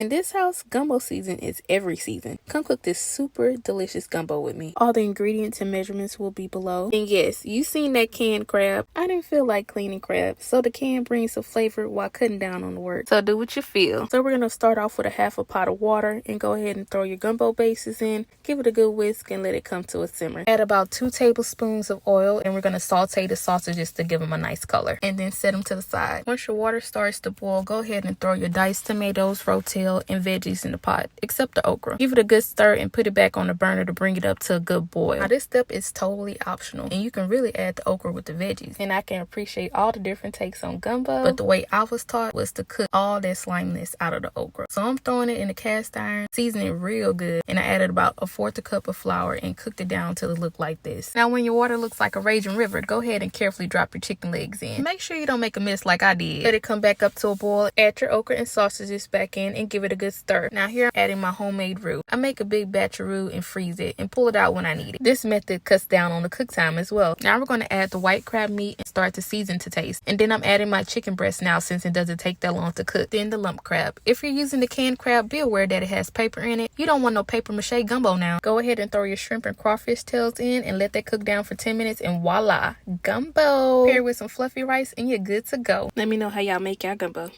In this house, gumbo season is every season. Come cook this super delicious gumbo with me. All the ingredients and measurements will be below. And yes, you seen that canned crab. I didn't feel like cleaning crab, so the can brings some flavor while cutting down on the work. So do what you feel. So we're going to start off with a half a pot of water and go ahead and throw your gumbo bases in. Give it a good whisk and let it come to a simmer. Add about 2 tablespoons of oil and we're going to saute the sausages to give them a nice color. And then set them to the side. Once your water starts to boil, go ahead and throw your diced tomatoes, rotel, and veggies in the pot, except the okra. Give it a good stir and put it back on the burner to bring it up to a good boil. Now this step is totally optional and you can really add the okra with the veggies. And I can appreciate all the different takes on gumbo, but the way I was taught was to cook all that sliminess out of the okra. So I'm throwing it in the cast iron, seasoning it real good, and I added about 1/4 cup of flour and cooked it down till it looked like this. Now when your water looks like a raging river, go ahead and carefully drop your chicken legs in. Make sure you don't make a mess like I did. Let it come back up to a boil, add your okra and sausages back in and give it a good stir. Now here I'm adding my homemade roux. I make a big batch of roux and freeze it and pull it out when I need it. This method cuts down on the cook time as well. Now we're going to add the white crab meat and start to season to taste. And then I'm adding my chicken breast now since it doesn't take that long to cook. Then the lump crab. If you're using the canned crab, be aware that it has paper in it. You don't want no paper mache gumbo now. Go ahead and throw your shrimp and crawfish tails in and let that cook down for 10 minutes and voila, gumbo. Pair it with some fluffy rice and you're good to go. Let me know how y'all make y'all gumbo.